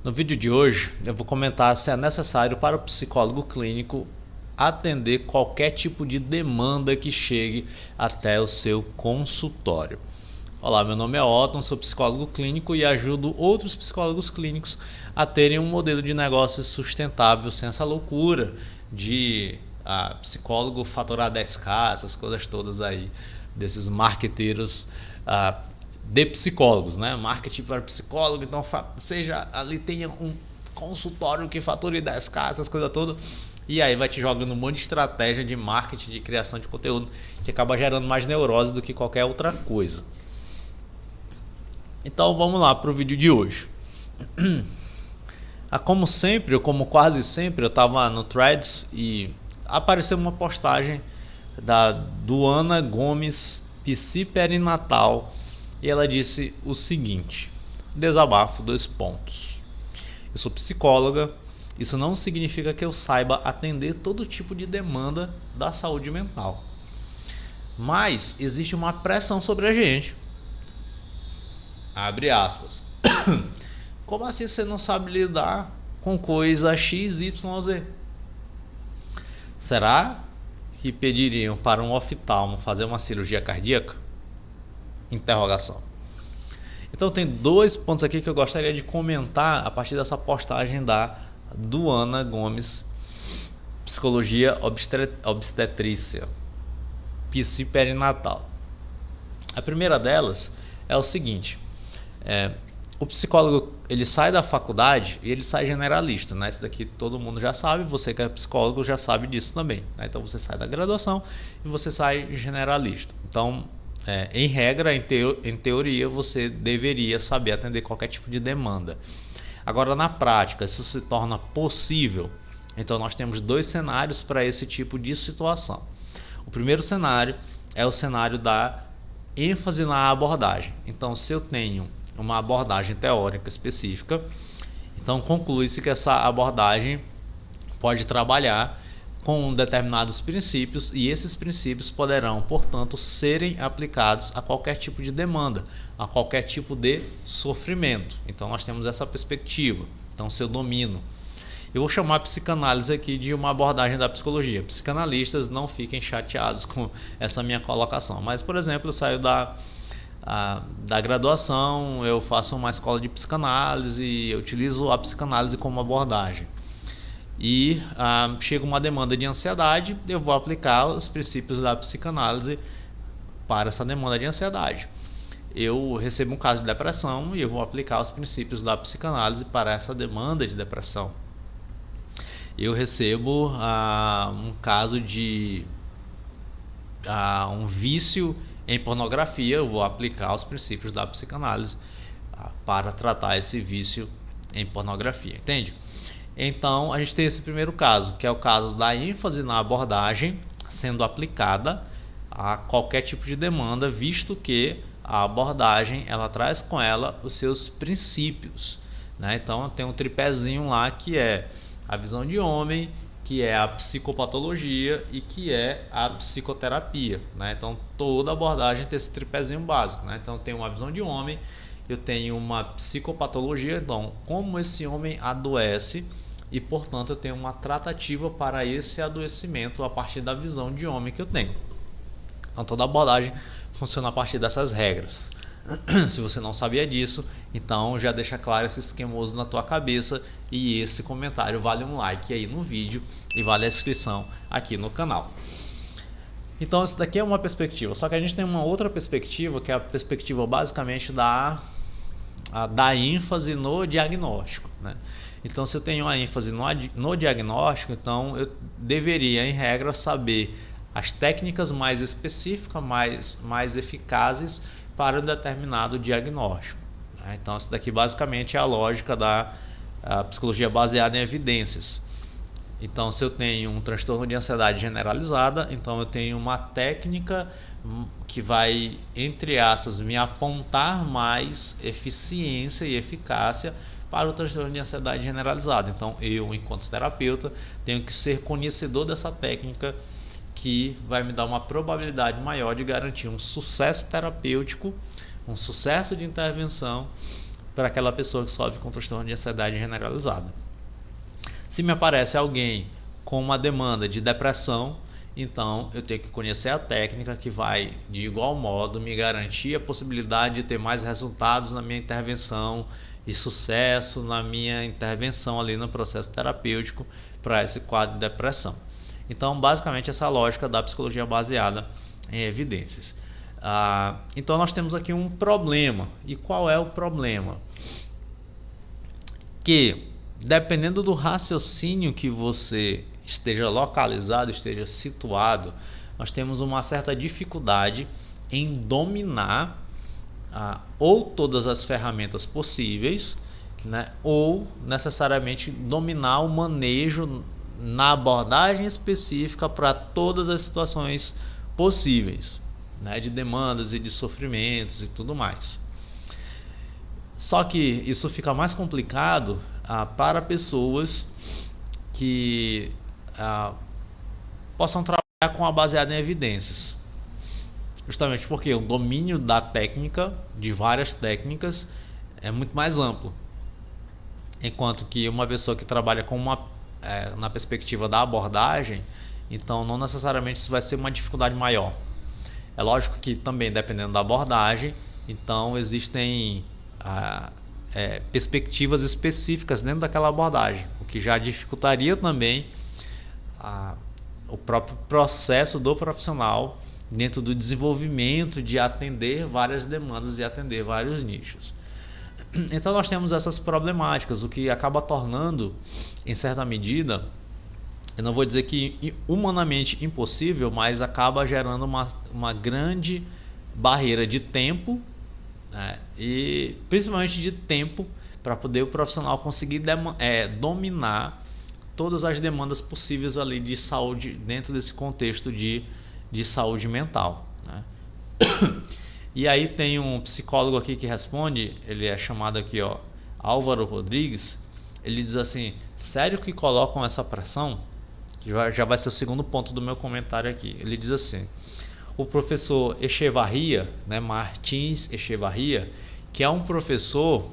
No vídeo de hoje eu vou comentar se é necessário para o psicólogo clínico atender qualquer tipo de demanda que chegue até o seu consultório. Olá, meu nome é Otton, sou psicólogo clínico e ajudo outros psicólogos clínicos a terem um modelo de negócio sustentável sem essa loucura de psicólogo faturar 10K, essas coisas todas aí, desses marqueteiros de psicólogos, né? Marketing para psicólogo, então seja ali tenha um consultório que fature 10K, essas coisas todas. E aí vai te jogando um monte de estratégia de marketing, de criação de conteúdo, que acaba gerando mais neurose do que qualquer outra coisa. Então vamos lá para o vídeo de hoje. Como sempre, ou como quase sempre, eu estava no Threads e apareceu uma postagem da Duana Gomes, psi perinatal, e ela disse o seguinte: desabafo, 2 pontos. Eu sou psicóloga, isso não significa que eu saiba atender todo tipo de demanda da saúde mental. Mas existe uma pressão sobre a gente. Abre aspas. Como assim você não sabe lidar com coisa XYZ? Será que pediriam para um oftalmo fazer uma cirurgia cardíaca? Interrogação. Então tem 2 pontos aqui que eu gostaria de comentar a partir dessa postagem da Duana Gomes, psicologia obstetrícia, psi perinatal. A primeira delas é o seguinte: o psicólogo ele sai da faculdade e ele sai generalista, né? Isso daqui todo mundo já sabe, você que é psicólogo já sabe disso também, né? Então você sai da graduação e você sai generalista. Então, em regra, em teoria, você deveria saber atender qualquer tipo de demanda. Agora, na prática, isso se torna possível. Então, nós temos 2 cenários para esse tipo de situação. O primeiro cenário é o cenário da ênfase na abordagem. Então, se eu tenho uma abordagem teórica específica, então conclui-se que essa abordagem pode trabalhar com determinados princípios e esses princípios poderão, portanto, serem aplicados a qualquer tipo de demanda, a qualquer tipo de sofrimento. Então nós temos essa perspectiva. Então, se eu domino, eu vou chamar a psicanálise aqui de uma abordagem da psicologia. Psicanalistas, não fiquem chateados com essa minha colocação, mas, por exemplo, eu saio da graduação, eu faço uma escola de psicanálise, eu utilizo a psicanálise como abordagem. E chega uma demanda de ansiedade, eu vou aplicar os princípios da psicanálise para essa demanda de ansiedade. Eu recebo um caso de depressão e eu vou aplicar os princípios da psicanálise para essa demanda de depressão. Eu recebo um caso de um vício em pornografia, eu vou aplicar os princípios da psicanálise para tratar esse vício em pornografia, entende? Então a gente tem esse primeiro caso, que é o caso da ênfase na abordagem sendo aplicada a qualquer tipo de demanda, visto que a abordagem ela traz com ela os seus princípios, né? Então tem um tripézinho lá que é a visão de homem, que é a psicopatologia e que é a psicoterapia, né? Então toda abordagem tem esse tripézinho básico, né? Então tem uma visão de homem, eu tenho uma psicopatologia, então como esse homem adoece e portanto eu tenho uma tratativa para esse adoecimento a partir da visão de homem que eu tenho. Então toda abordagem funciona a partir dessas regras. Se você não sabia disso, então já deixa claro esse esquemoso na tua cabeça, e esse comentário vale um like aí no vídeo e vale a inscrição aqui no canal. Então isso daqui é uma perspectiva, só que a gente tem uma outra perspectiva, que é a perspectiva basicamente da ênfase no diagnóstico, né? Então se eu tenho a ênfase no diagnóstico, então eu deveria em regra saber as técnicas mais específicas, mais eficazes para um determinado diagnóstico. Então isso daqui basicamente é a lógica da psicologia baseada em evidências. Então se eu tenho um transtorno de ansiedade generalizada, então eu tenho uma técnica que vai, entre aspas, me apontar mais eficiência e eficácia para o transtorno de ansiedade generalizada. Então eu, enquanto terapeuta, tenho que ser conhecedor dessa técnica, que vai me dar uma probabilidade maior de garantir um sucesso terapêutico, um sucesso de intervenção para aquela pessoa que sofre com transtorno de ansiedade generalizada. Se me aparece alguém com uma demanda de depressão, então eu tenho que conhecer a técnica que vai, de igual modo, me garantir a possibilidade de ter mais resultados na minha intervenção e sucesso na minha intervenção ali no processo terapêutico para esse quadro de depressão. Então, basicamente, essa é a lógica da psicologia baseada em evidências. Então, nós temos aqui um problema. E qual é o problema? Que, dependendo do raciocínio que você esteja localizado, esteja situado, nós temos uma certa dificuldade em dominar ou todas as ferramentas possíveis, né, ou necessariamente dominar o manejo na abordagem específica para todas as situações possíveis, né, de demandas e de sofrimentos e tudo mais. Só que isso fica mais complicado para pessoas que possam trabalhar com a baseada em evidências. Justamente porque o domínio da técnica, de várias técnicas, é muito mais amplo. Enquanto que uma pessoa que trabalha com na perspectiva da abordagem, então não necessariamente isso vai ser uma dificuldade maior. É lógico que também, dependendo da abordagem, então existem perspectivas específicas dentro daquela abordagem, o que já dificultaria também o próprio processo do profissional dentro do desenvolvimento de atender várias demandas e atender vários nichos. Então nós temos essas problemáticas, o que acaba tornando, em certa medida, eu não vou dizer que humanamente impossível, mas acaba gerando uma grande barreira de tempo, né, e principalmente de tempo para poder o profissional conseguir dominar todas as demandas possíveis ali de saúde dentro desse contexto de saúde mental, né? E aí tem um psicólogo aqui que responde, ele é chamado aqui, Álvaro Rodrigues. Ele diz assim: sério que colocam essa pressão? Já vai ser o segundo ponto do meu comentário aqui. Ele diz assim: o professor Echevarria, né, Martins Echevarria, que é um professor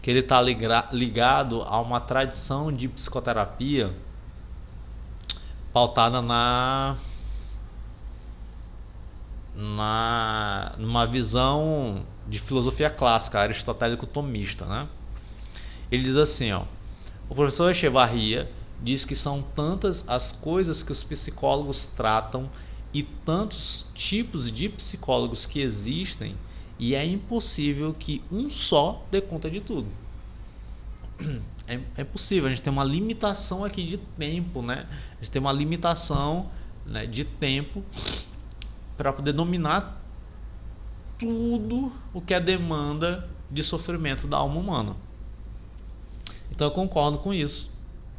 que ele está ligado a uma tradição de psicoterapia pautada numa visão de filosofia clássica, aristotélico-tomista, né? Ele diz assim, o professor Echevarria diz que são tantas as coisas que os psicólogos tratam e tantos tipos de psicólogos que existem, e é impossível que um só dê conta de tudo. É impossível, a gente tem uma limitação aqui de tempo, né? A gente tem uma limitação, né, de tempo para poder dominar tudo o que é demanda de sofrimento da alma humana. Então eu concordo com isso,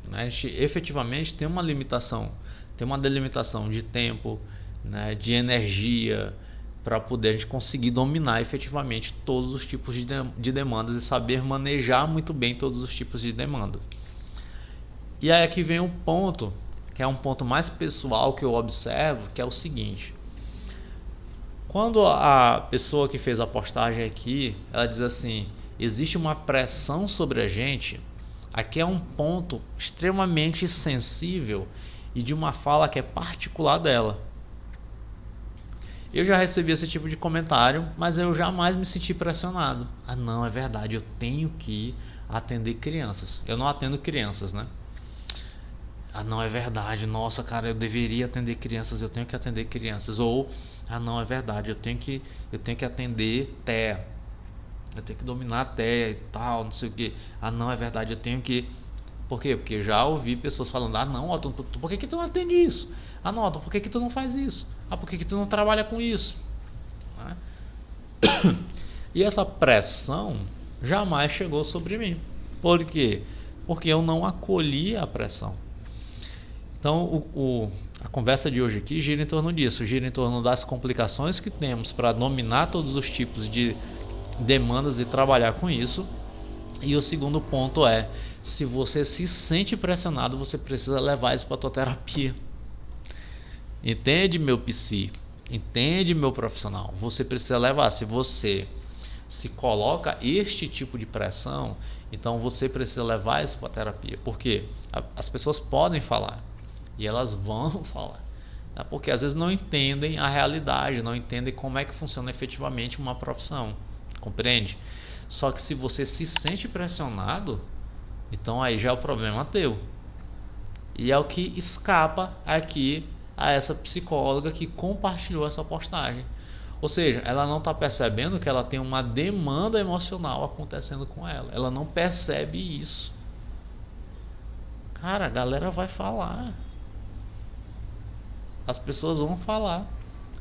né? A gente efetivamente tem uma limitação, tem uma delimitação de tempo, né, de energia, para poder a gente conseguir dominar efetivamente todos os tipos de demandas e saber manejar muito bem todos os tipos de demanda. E aí aqui vem um ponto, que é um ponto mais pessoal que eu observo, que é o seguinte: quando a pessoa que fez a postagem aqui, ela diz assim, existe uma pressão sobre a gente, aqui é um ponto extremamente sensível e de uma fala que é particular dela. Eu já recebi esse tipo de comentário, mas eu jamais me senti pressionado. Não, é verdade, eu tenho que atender crianças. Eu não atendo crianças, né? Não, é verdade, nossa, cara, eu deveria atender crianças, eu tenho que atender crianças. Ou, não, é verdade, eu tenho que atender TEA. Eu tenho que dominar a TEA e tal, não sei o quê. Não, é verdade, eu tenho que... Por quê? Porque eu já ouvi pessoas falando, não, Otton, por que tu não atende isso? Não, Otton, por que tu não faz isso? Por que tu não trabalha com isso? E essa pressão jamais chegou sobre mim. Por quê? Porque eu não acolhi a pressão. Então, a conversa de hoje aqui gira em torno disso, gira em torno das complicações que temos para dominar todos os tipos de demandas e trabalhar com isso. E o segundo ponto é, se você se sente pressionado, você precisa levar isso para a tua terapia. Entende, meu psi? Entende, meu profissional? Você precisa levar. Se você se coloca este tipo de pressão, então você precisa levar isso para a terapia. Porque as pessoas podem falar e elas vão falar, né? Porque às vezes não entendem a realidade, não entendem como é que funciona efetivamente uma profissão, compreende? Só que se você se sente pressionado, então aí já é o problema teu. E é o que escapa aqui a essa psicóloga que compartilhou essa postagem. Ou seja, ela não está percebendo que ela tem uma demanda emocional acontecendo com ela. Ela não percebe isso. Cara, a galera vai falar. As pessoas vão falar.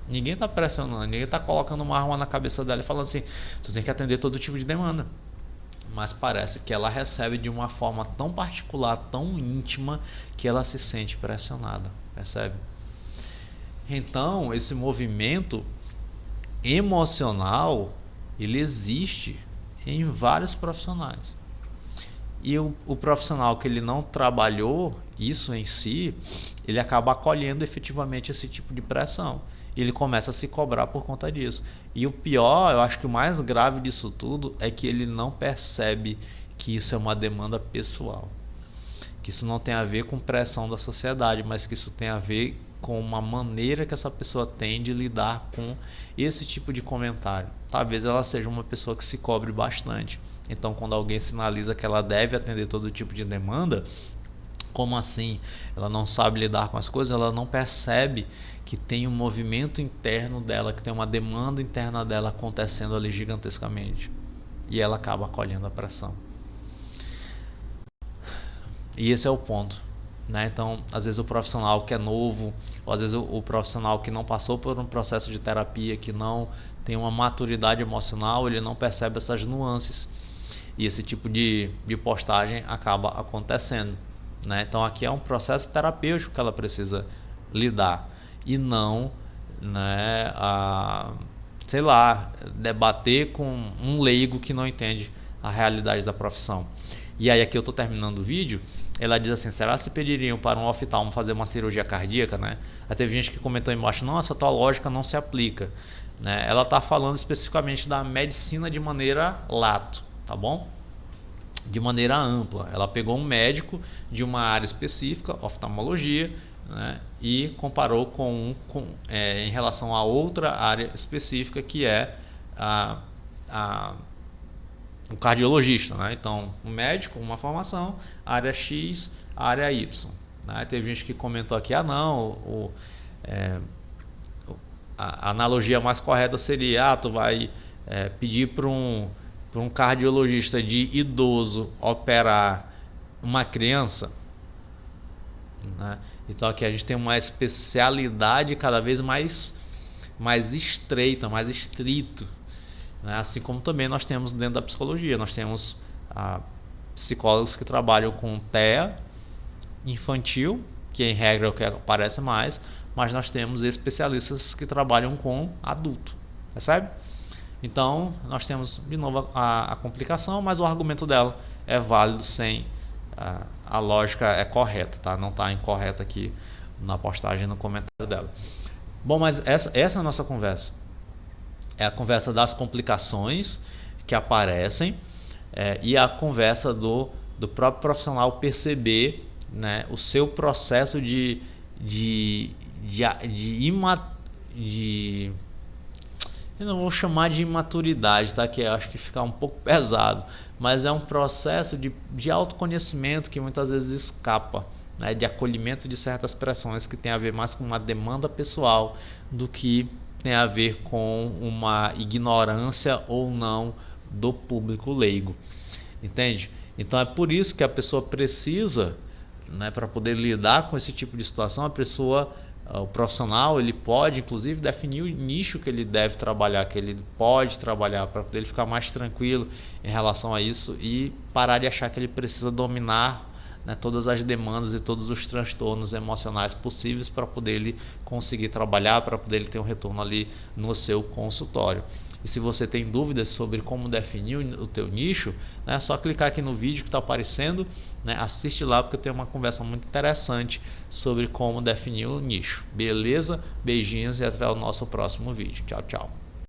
Ninguém está pressionando, ninguém está colocando uma arma na cabeça dela e falando assim, tu tem que atender todo tipo de demanda. Mas parece que ela recebe de uma forma tão particular, tão íntima, que ela se sente pressionada, percebe? Então, esse movimento emocional, ele existe em vários profissionais. E o profissional que ele não trabalhou isso em si, ele acaba acolhendo efetivamente esse tipo de pressão. E ele começa a se cobrar por conta disso. E o pior, eu acho que o mais grave disso tudo é que ele não percebe que isso é uma demanda pessoal. Que isso não tem a ver com pressão da sociedade, mas que isso tem a ver com uma maneira que essa pessoa tem de lidar com esse tipo de comentário. Talvez ela seja uma pessoa que se cobre bastante. Então, quando alguém sinaliza que ela deve atender todo tipo de demanda, como assim? Ela não sabe lidar com as coisas, ela não percebe que tem um movimento interno dela, que tem uma demanda interna dela acontecendo ali gigantescamente. E ela acaba acolhendo a pressão. E esse é o ponto, né? Então, às vezes o profissional que é novo, ou às vezes o profissional que não passou por um processo de terapia, que não tem uma maturidade emocional, ele não percebe essas nuances. E esse tipo de postagem acaba acontecendo, né? Então aqui é um processo terapêutico que ela precisa lidar e não, né, sei lá, debater com um leigo que não entende a realidade da profissão. E aí aqui eu estou terminando o vídeo, ela diz assim, será que se pediriam para um oftalmo fazer uma cirurgia cardíaca, né? Aí teve gente que comentou embaixo, não, essa tua lógica não se aplica, né? Ela está falando especificamente da medicina de maneira lato, tá bom? De maneira ampla. Ela pegou um médico de uma área específica, oftalmologia, né, e comparou em relação a outra área específica que é o cardiologista, né? Então, um médico, uma formação, área X, área Y, né? Teve gente que comentou aqui, não, a analogia mais correta seria, tu vai pedir para um cardiologista de idoso operar uma criança, né? Então aqui a gente tem uma especialidade cada vez mais estreita, mais estrito, né? Assim como também nós temos dentro da psicologia, nós temos psicólogos que trabalham com TEA infantil, que em regra é o que aparece mais, mas nós temos especialistas que trabalham com adulto, percebe? Então, nós temos de novo a complicação, mas o argumento dela é válido sem a lógica é correta, tá? Não está incorreta aqui na postagem, no comentário dela. Bom, mas essa é a nossa conversa. É a conversa das complicações que aparecem e a conversa do próprio profissional perceber, né, o seu processo eu não vou chamar de imaturidade, tá? Que eu acho que fica um pouco pesado, mas é um processo de autoconhecimento que muitas vezes escapa, né? De acolhimento de certas pressões que tem a ver mais com uma demanda pessoal do que tem a ver com uma ignorância ou não do público leigo, entende? Então é por isso que a pessoa precisa, né, para poder lidar com esse tipo de situação, o profissional ele pode inclusive definir o nicho que ele deve trabalhar, que ele pode trabalhar, para poder ele ficar mais tranquilo em relação a isso e parar de achar que ele precisa dominar, né, todas as demandas e todos os transtornos emocionais possíveis para poder ele conseguir trabalhar, para poder ele ter um retorno ali no seu consultório. E se você tem dúvidas sobre como definir o teu nicho, né, é só clicar aqui no vídeo que está aparecendo, né, assiste lá porque eu tenho uma conversa muito interessante sobre como definir o nicho. Beleza? Beijinhos e até o nosso próximo vídeo. Tchau, tchau.